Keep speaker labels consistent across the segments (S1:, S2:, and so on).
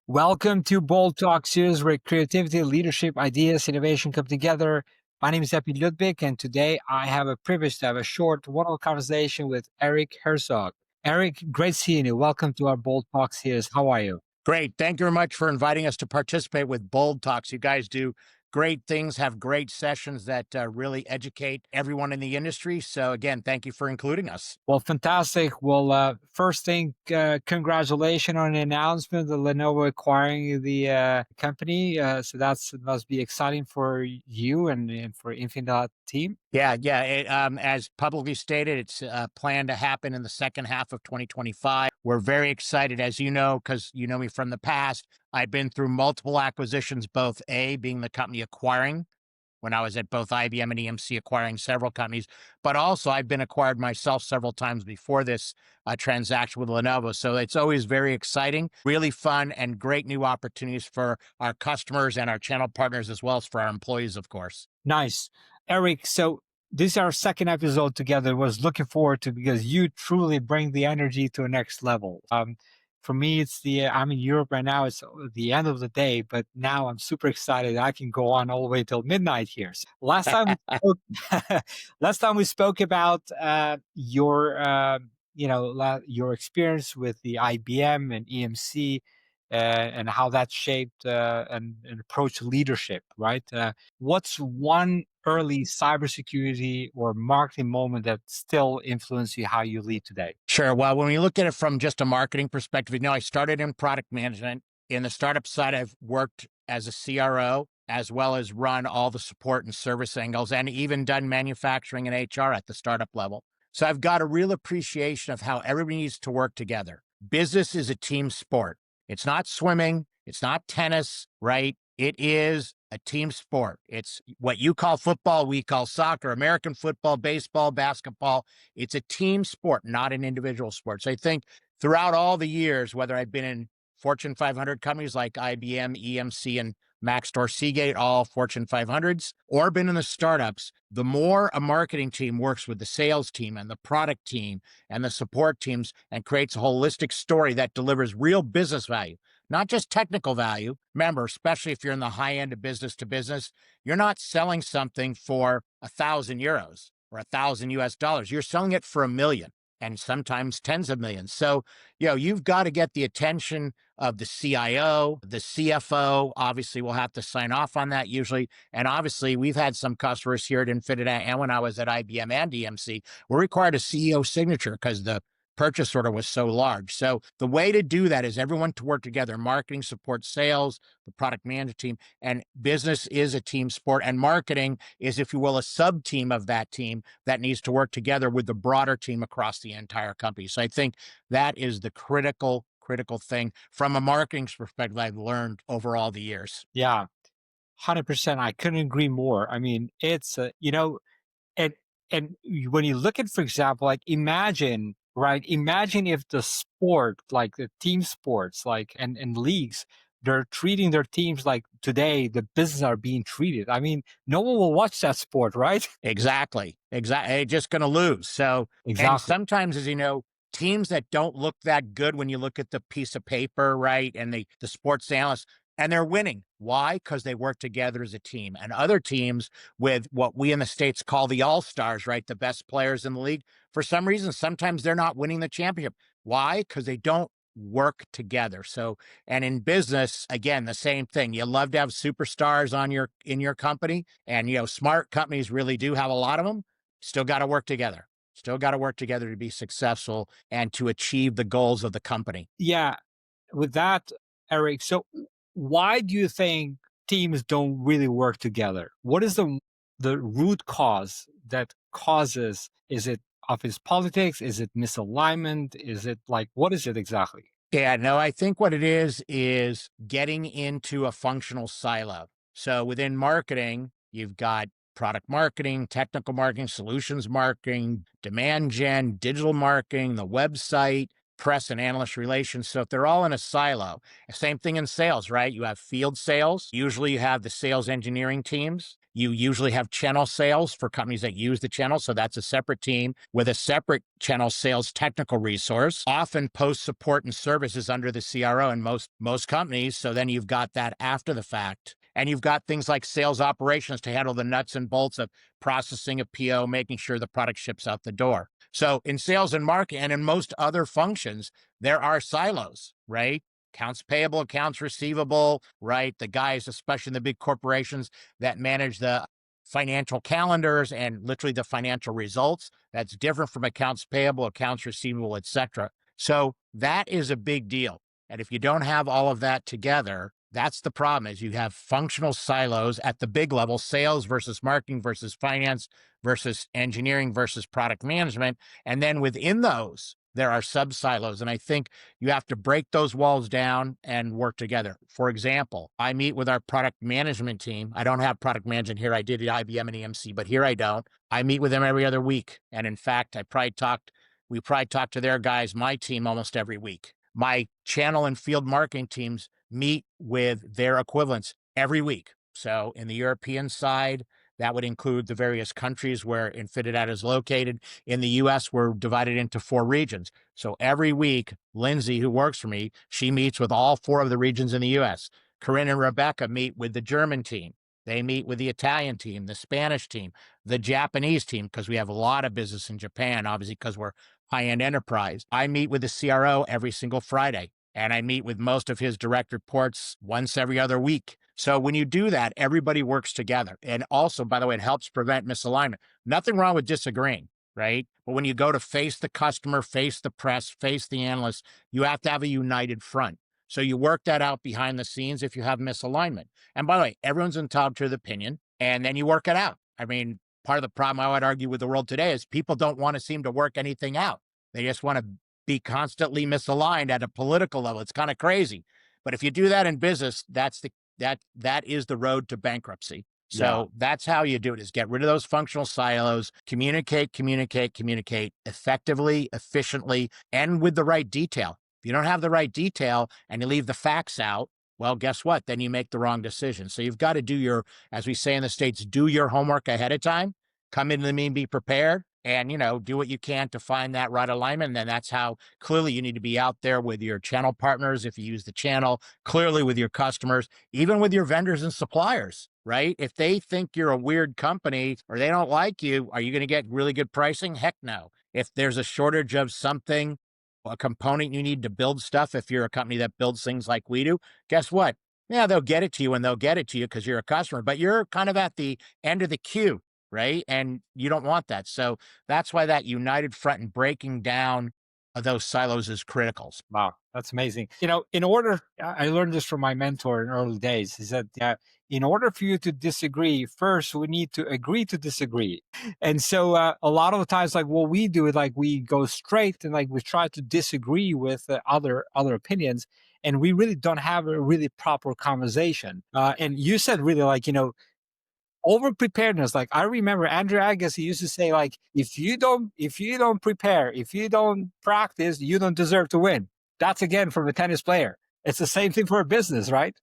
S1: Welcome to Bold Talk Series, where creativity, leadership, ideas, innovation come together. My name is Epi Ludvik, and today I have a privilege to have a short one-on-one conversation with Eric Herzog. Eric, great seeing you. Welcome to our Bold Talk Series. How are you?
S2: Great. Thank you very much for inviting us to participate with Bold Talks. You guys do great things, have great sessions that really educate everyone in the industry. So again, thank you for including us.
S1: Well, fantastic. Well, first thing, congratulations on the announcement of Lenovo acquiring the company. So that must be exciting for you and for Infinidat team.
S2: Yeah. As publicly stated, it's planned to happen in the second half of 2025. We're very excited, as you know, because you know me from the past. I've been through multiple acquisitions, both A, being the company acquiring when I was at both IBM and EMC acquiring several companies, but also I've been acquired myself several times before this transaction with Lenovo. So it's always very exciting, really fun, and great new opportunities for our customers and our channel partners, as well as for our employees, of course.
S1: Nice. Eric, so this is our second episode together. Was looking forward to because you truly bring the energy to a next level. For me, it's I'm in Europe right now. It's the end of the day, but now I'm super excited. I can go on all the way till midnight here. So last time we spoke, last time we spoke about your your experience with the IBM and EMC. And how that shaped and approached leadership, right? What's one early cybersecurity or marketing moment that still influenced you how you lead today?
S2: Sure. Well, when we look at it from just a marketing perspective, I started in product management. In the startup side, I've worked as a CRO, as well as run all the support and service angles, and even done manufacturing and HR at the startup level. So I've got a real appreciation of how everybody needs to work together. Business is a team sport. It's not swimming. It's not tennis, right? It is a team sport. It's what you call football, we call soccer, American football, baseball, basketball. It's a team sport, not an individual sport. So I think throughout all the years, whether I've been in Fortune 500 companies like IBM, EMC, and Maxtor Seagate, all Fortune 500s, or been in the startups, the more a marketing team works with the sales team and the product team and the support teams and creates a holistic story that delivers real business value, not just technical value. Remember, especially if you're in the high end of business to business, you're not selling something for €1,000 or $1,000. You're selling it for $1 million and sometimes tens of millions. So, you've got to get the attention of the CIO, the CFO. Obviously, we'll have to sign off on that usually. And obviously, we've had some customers here at Infinidat and when I was at IBM and EMC, we're required a CEO signature because the purchase order was so large. So the way to do that is everyone to work together: marketing, support, sales, the product management team, and business is a team sport. And marketing is, if you will, a sub team of that team that needs to work together with the broader team across the entire company. So I think that is the critical thing from a marketing perspective I've learned over all the years.
S1: Yeah, 100%. I couldn't agree more. I mean, it's and when you look at, for example, like imagine, right? Imagine if the sport, like the team sports, like and leagues, they're treating their teams like today the business are being treated. I mean, no one will watch that sport, right?
S2: Exactly. They're just going to lose. So, and
S1: Exactly.
S2: sometimes, as you know, teams that don't look that good when you look at the piece of paper, right? And the sports analysts, and they're winning. Why? Because they work together as a team. And other teams with what we in the States call the all-stars, right? The best players in the league. For some reason, sometimes they're not winning the championship. Why? Because they don't work together. So, and in business, again, the same thing. You love to have superstars in your company, and smart companies really do have a lot of them. Still got to work together. Still got to work together to be successful and to achieve the goals of the company.
S1: Yeah. With that, Eric, so why do you think teams don't really work together? What is the root cause that causes? Is it office politics? Is it misalignment? Is it like what is it exactly?
S2: Yeah, no, I think what it is getting into a functional silo. So within marketing, you've got product marketing, technical marketing, solutions marketing, demand gen, digital marketing, the website, press and analyst relations. So if they're all in a silo, same thing in sales, right? You have field sales. Usually you have the sales engineering teams. You usually have channel sales for companies that use the channel. So that's a separate team with a separate channel sales technical resource. Often post support and services under the CRO in most companies. So then you've got that after the fact. And you've got things like sales operations to handle the nuts and bolts of processing a PO, making sure the product ships out the door. So in sales and marketing and in most other functions, there are silos, right? Accounts payable, accounts receivable, right? The guys, especially in the big corporations that manage the financial calendars and literally the financial results. That's different from accounts payable, accounts receivable, et cetera. So that is a big deal. And if you don't have all of that together, that's the problem is you have functional silos at the big level, sales versus marketing versus finance versus engineering versus product management. And then within those, there are sub-silos. And I think you have to break those walls down and work together. For example, I meet with our product management team. I don't have product management here. I did at IBM and EMC, but here I don't. I meet with them every other week. And in fact, we probably talk to their guys, my team, almost every week. My channel and field marketing teams meet with their equivalents every week. So in the European side, that would include the various countries where InfiniDat is located. In the US, we're divided into 4 regions. So every week, Lindsay, who works for me, she meets with all 4 of the regions in the US. Corinne and Rebecca meet with the German team. They meet with the Italian team, the Spanish team, the Japanese team, because we have a lot of business in Japan, obviously, because we're high-end enterprise. I meet with the CRO every single Friday, and I meet with most of his direct reports once every other week. So when you do that, everybody works together. And also, by the way, it helps prevent misalignment. Nothing wrong with disagreeing, right? But when you go to face the customer, face the press, face the analysts, you have to have a united front. So you work that out behind the scenes if you have misalignment. And by the way, everyone's entitled to the opinion, and then you work it out. I mean, part of the problem I would argue with the world today is people don't want to seem to work anything out. They just want to be constantly misaligned at a political level. It's kind of crazy. But if you do that in business, that is the road to bankruptcy. So that's how you do it, is get rid of those functional silos, communicate effectively, efficiently, and with the right detail. If you don't have the right detail and you leave the facts out, well, guess what? Then you make the wrong decision. So you've got to do your, as we say in the States, do your homework ahead of time, come into the meeting, be prepared, and, do what you can to find that right alignment. And then that's how clearly you need to be out there with your channel partners. If you use the channel, clearly with your customers, even with your vendors and suppliers, right? If they think you're a weird company or they don't like you, are you going to get really good pricing? Heck no. If there's a shortage of something, a component you need to build stuff, if you're a company that builds things like we do, guess what? Yeah, they'll get it to you and they'll get it to you because you're a customer, but you're kind of at the end of the queue, right? And you don't want that. So that's why that united front and breaking down of those silos is critical.
S1: Wow, that's amazing. I learned this from my mentor in early days, is that in order for you to disagree, first we need to agree to disagree. And so a lot of the times, like what we do is like we go straight and like we try to disagree with other opinions, and we really don't have a really proper conversation. And you said really like, over preparedness. Like I remember Andrew Agassi used to say, like, if you don't prepare, if you don't practice, you don't deserve to win. That's again from a tennis player. It's the same thing for a business, right?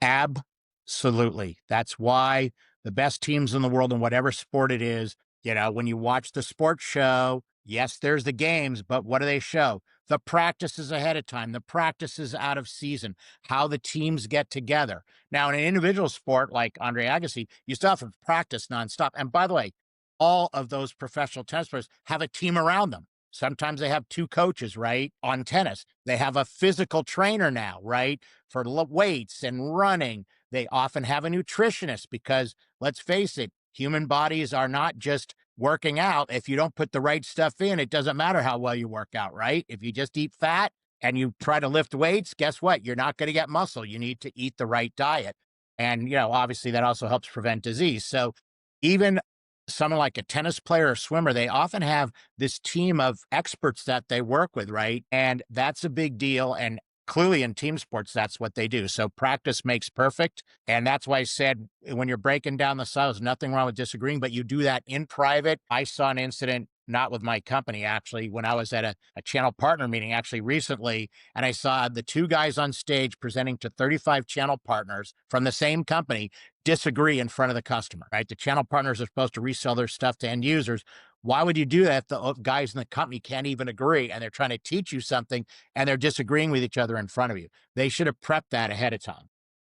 S2: Absolutely. That's why the best teams in the world in whatever sport it is, when you watch the sports show, yes, there's the games, but what do they show? The practices ahead of time, the practices out of season, how the teams get together. Now, in an individual sport like Andre Agassi, you still have to practice nonstop. And by the way, all of those professional tennis players have a team around them. Sometimes they have 2 coaches, right? On tennis, they have a physical trainer now, right? For weights and running. They often have a nutritionist because let's face it, human bodies are not just working out. If you don't put the right stuff in, it doesn't matter how well you work out, right? If you just eat fat and you try to lift weights, guess what? You're not going to get muscle. You need to eat the right diet. And, obviously that also helps prevent disease. So even someone like a tennis player or swimmer, they often have this team of experts that they work with, right? And that's a big deal. And clearly in team sports, that's what they do. So practice makes perfect. And that's why I said, when you're breaking down the silos, nothing wrong with disagreeing, but you do that in private. I saw an incident not with my company, actually, when I was at a channel partner meeting actually recently, and I saw the two guys on stage presenting to 35 channel partners from the same company disagree in front of the customer, right? The channel partners are supposed to resell their stuff to end users. Why would you do that if the guys in the company can't even agree and they're trying to teach you something and they're disagreeing with each other in front of you? They should have prepped that ahead of time.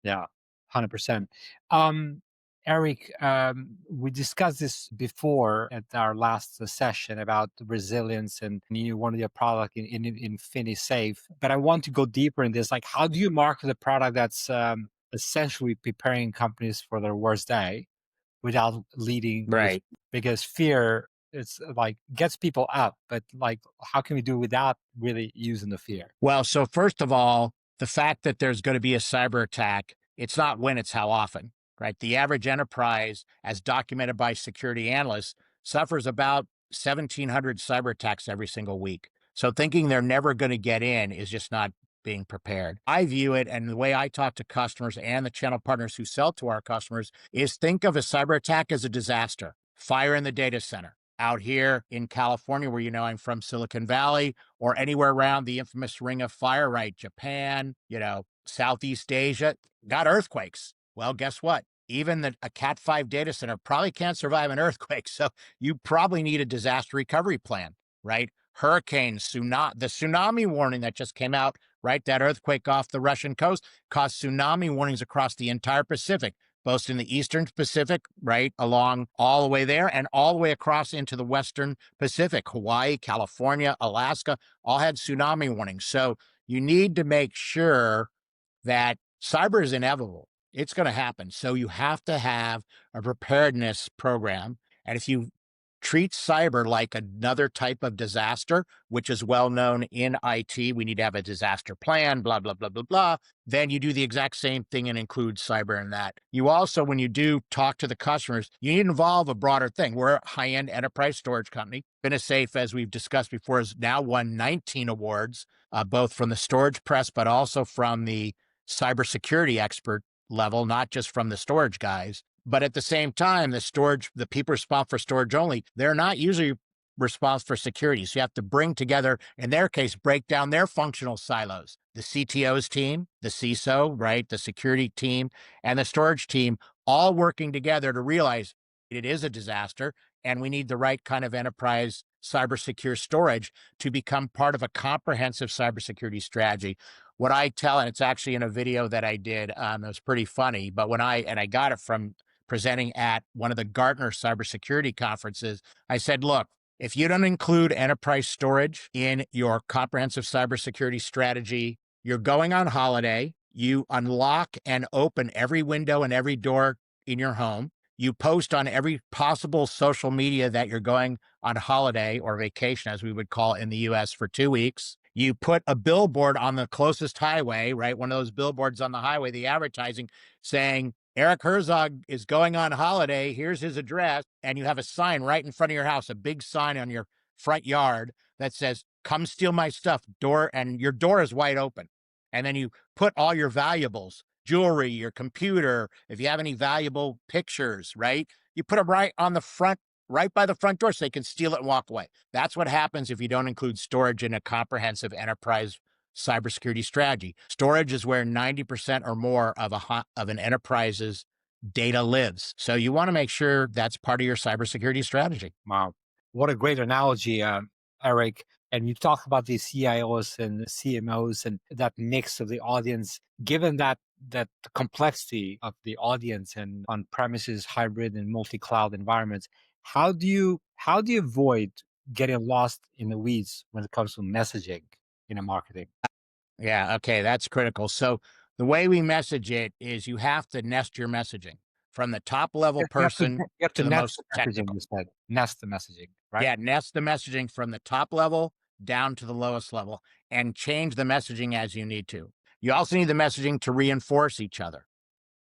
S1: Yeah, 100%. Um, Eric, we discussed this before at our last session about the resilience and you wanted your product in InfiniSafe. But I want to go deeper in this. Like, how do you market a product that's essentially preparing companies for their worst day without leading with,
S2: Right.
S1: because fear, it's like gets people up, but like, how can we do without really using the fear?
S2: Well, so first of all, the fact that there's going to be a cyber attack, it's not when, it's how often, right? The average enterprise, as documented by security analysts, suffers about 1,700 cyber attacks every single week. So thinking they're never going to get in is just not being prepared. I view it, and the way I talk to customers and the channel partners who sell to our customers is think of a cyber attack as a disaster. Fire in the data center. Out here in California, where I'm from, Silicon Valley, or anywhere around the infamous Ring of Fire, right? Japan, Southeast Asia, got earthquakes. Well, guess what? Even a Cat 5 data center probably can't survive an earthquake. So you probably need a disaster recovery plan, right? Hurricanes, the tsunami warning that just came out, right? That earthquake off the Russian coast caused tsunami warnings across the entire Pacific, both in the Eastern Pacific, right, along all the way there, and all the way across into the Western Pacific. Hawaii, California, Alaska, all had tsunami warnings. So you need to make sure that cyber is inevitable. It's going to happen. So you have to have a preparedness program. And if you treat cyber like another type of disaster, which is well known in IT, we need to have a disaster plan, blah, blah, blah, blah, blah. Then you do the exact same thing and include cyber in that. You also, when you do talk to the customers, you need to involve a broader thing. We're a high-end enterprise storage company. InfiniSafe, as we've discussed before, has now won 19 awards, both from the storage press, but also from the cybersecurity expert level, not just from the storage guys. But at the same time, the people responsible for storage only, they're not usually responsible for security. So you have to bring together, in their case, break down their functional silos. The CTO's team, the CISO, right, the security team, and the storage team, all working together to realize it is a disaster and we need the right kind of enterprise cybersecure storage to become part of a comprehensive cybersecurity strategy. What I tell, and it's actually in a video that I did, it was pretty funny, but I got it from presenting at one of the Gartner cybersecurity conferences, I said, look, if you don't include enterprise storage in your comprehensive cybersecurity strategy, you're going on holiday, you unlock and open every window and every door in your home, you post on every possible social media that you're going on holiday or vacation, as we would call it in the US, for 2 weeks. You put a billboard on the closest highway, right? One of those billboards on the highway, the advertising saying, Eric Herzog is going on holiday. Here's his address. And you have a sign right in front of your house, a big sign on your front yard that says, come steal my stuff, and your door is wide open. And then you put all your valuables, jewelry, your computer, if you have any valuable pictures, right? You put them right on the front, right by the front door so they can steal it and walk away. That's what happens if you don't include storage in a comprehensive enterprise cybersecurity strategy. Storage is where 90% or more of an enterprise's data lives. So you want to make sure that's part of your cybersecurity strategy.
S1: Wow. What a great analogy, Eric. And you talk about the CIOs and CMOs and that mix of the audience, given that the complexity of the audience and on-premises, hybrid and multi-cloud environments, how do you avoid getting lost in the weeds when it comes to messaging in a marketing?
S2: Yeah, okay, that's critical. So the way we message it is you have to nest your messaging from the top level person
S1: You have to
S2: to the
S1: nest
S2: most
S1: the messaging,
S2: technical.
S1: you said. Nest the messaging, right?
S2: Yeah, nest the messaging from the top level down to the lowest level and change the messaging as you need to. You also need the messaging to reinforce each other.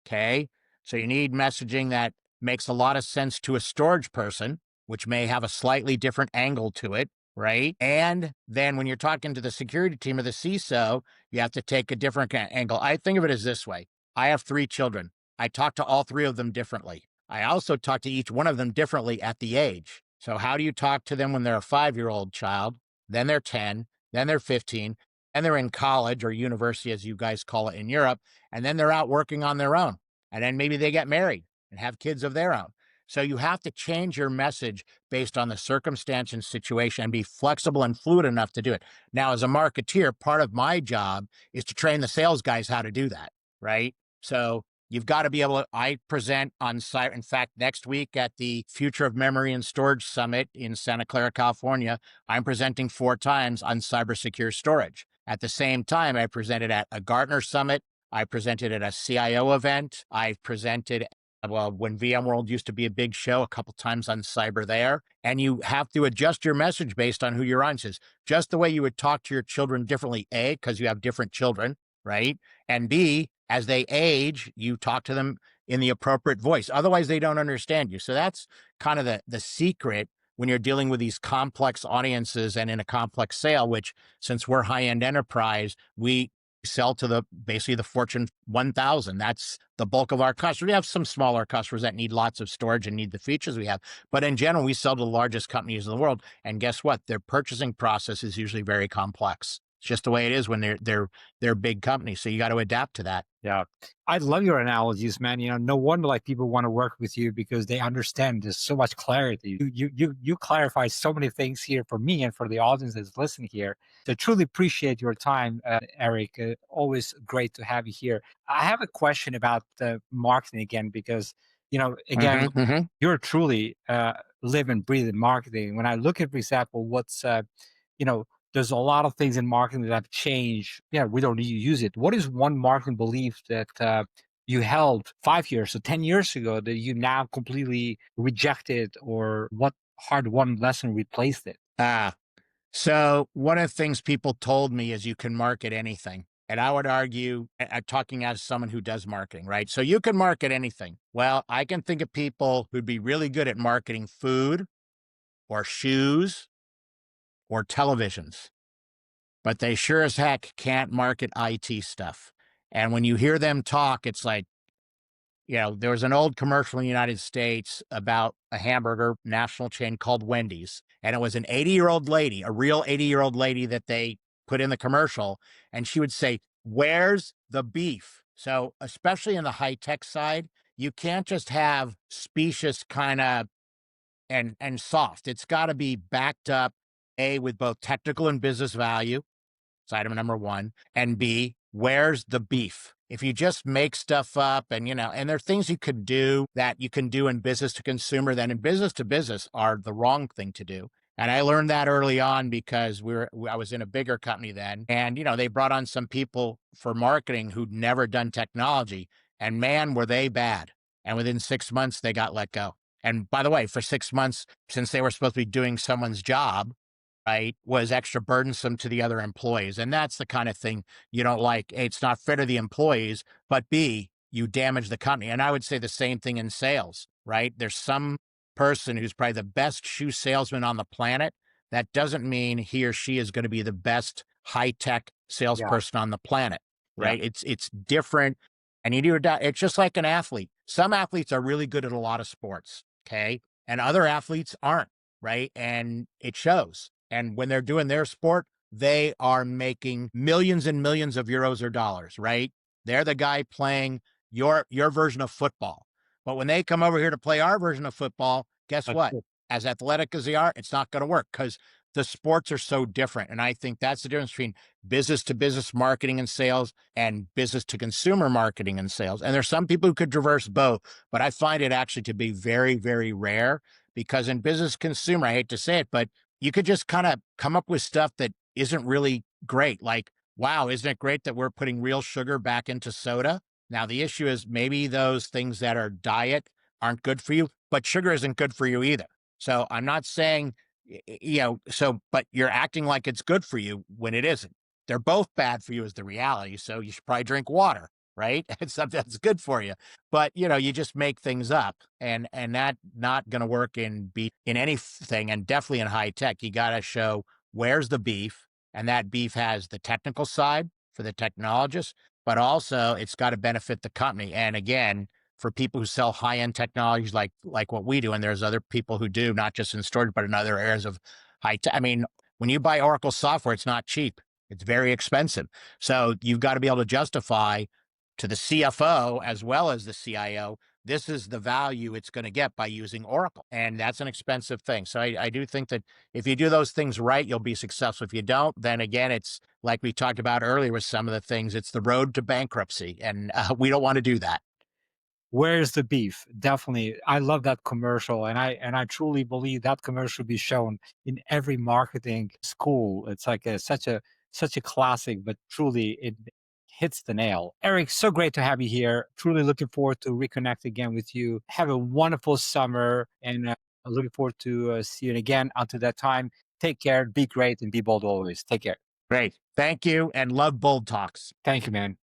S2: Okay. So you need messaging that makes a lot of sense to a storage person, which may have a slightly different angle to it, right? And then when you're talking to the security team or the CISO, you have to take a different angle. I think of it as this way. I have 3 children. I talk to all 3 of them differently. I also talk to each one of them differently at the age. So how do you talk to them when they're a 5-year-old child, then they're 10, then they're 15, and they're in college or university, as you guys call it in Europe, and then they're out working on their own. And then maybe they get married and have kids of their own. So you have to change your message based on the circumstance and situation and be flexible and fluid enough to do it. Now, as a marketeer, part of my job is to train the sales guys how to do that, right? So you've got to be able to, I present on site. In fact, next week at the Future of Memory and Storage Summit in Santa Clara, California, I'm presenting 4 times on cybersecure storage. At the same time, I presented at a Gartner Summit. I presented at a CIO event. I presented, well, when VMworld used to be a big show, a couple times on cyber there. And you have to adjust your message based on who you're on. It says just the way you would talk to your children differently, A, because you have different children, right? And B, as they age, you talk to them in the appropriate voice. Otherwise, they don't understand you. So that's kind of the secret when you're dealing with these complex audiences and in a complex sale, which since we're high-end enterprise, we sell to basically the Fortune 1000. That's the bulk of our customers. We have some smaller customers that need lots of storage and need the features we have. But in general, we sell to the largest companies in the world. And guess what? Their purchasing process is usually very complex. It's just the way it is when they're big companies. So you got to adapt to that.
S1: Yeah. I love your analogies, man. No wonder like people want to work with you because they understand there's so much clarity. You clarify so many things here for me and for the audience that's listening here. So truly appreciate your time, Eric. Always great to have you here. I have a question about the marketing again, because, again, you're truly live and breathe in marketing. When I look at, for example, what's, you know, there's a lot of things in marketing that have changed. Yeah, we don't need to use it. What is one marketing belief that you held 5 years or 10 years ago that you now completely rejected, or what hard-won lesson replaced it?
S2: So one of the things people told me is you can market anything. And I would argue, I'm talking as someone who does marketing, right? So you can market anything. Well, I can think of people who'd be really good at marketing food or shoes or televisions, but they sure as heck can't market IT stuff. And when you hear them talk, it's like, there was an old commercial in the United States about a hamburger national chain called Wendy's. And it was an 80-year-old lady, a real 80-year-old lady that they put in the commercial. And she would say, "Where's the beef?" So especially in the high tech side, you can't just have specious kind of and soft. It's got to be backed up, A, with both technical and business value. It's item number 1. And B, where's the beef? If you just make stuff up and, and there are things you could do that you can do in business to consumer, then in business to business are the wrong thing to do. And I learned that early on because I was in a bigger company then. And, they brought on some people for marketing who'd never done technology. And man, were they bad. And within 6 months, they got let go. And by the way, for 6 months, since they were supposed to be doing someone's job, right, was extra burdensome to the other employees. And that's the kind of thing you don't like. A, it's not fair to the employees, but B, you damage the company. And I would say the same thing in sales, right? There's some person who's probably the best shoe salesman on the planet. That doesn't mean he or she is going to be the best high-tech salesperson on the planet, right?
S1: Yeah.
S2: It's different. And you do adapt. It's just like an athlete. Some athletes are really good at a lot of sports, okay? And other athletes aren't, right? And it shows. And when they're doing their sport, they are making millions and millions of euros or dollars, right? They're the guy playing your version of football. But when they come over here to play our version of football, guess what? As athletic as they are, it's not going to work because the sports are so different. And I think that's the difference between business to business marketing and sales and business to consumer marketing and sales. And there's some people who could traverse both, but I find it actually to be very, very rare because in business consumer, I hate to say it, but you could just kind of come up with stuff that isn't really great. Like, wow, isn't it great that we're putting real sugar back into soda? Now, the issue is maybe those things that are diet aren't good for you, but sugar isn't good for you either. So I'm not saying, but you're acting like it's good for you when it isn't. They're both bad for you is the reality. So you should probably drink water, right? It's something that's good for you. But, you just make things up and that not going to work in anything and definitely in high tech. You got to show where's the beef, and that beef has the technical side for the technologist, but also it's got to benefit the company. And again, for people who sell high-end technologies like what we do. And there's other people who do, not just in storage, but in other areas of high tech. I mean, when you buy Oracle software, it's not cheap. It's very expensive. So you've got to be able to justify to the CFO as well as the CIO, this is the value it's going to get by using Oracle. And that's an expensive thing. So I do think that if you do those things right, you'll be successful. If you don't, then again, it's like we talked about earlier with some of the things, it's the road to bankruptcy. And we don't want to do that.
S1: Where's the beef? Definitely. I love that commercial, and I truly believe that commercial should be shown in every marketing school. It's like such a classic, but truly it hits the nail. Eric, so great to have you here. Truly looking forward to reconnect again with you. Have a wonderful summer, and looking forward to see you again. Until that time, take care, be great, and be bold always. Take care.
S2: Great. Thank you. And love Bold Talks.
S1: Thank you, man.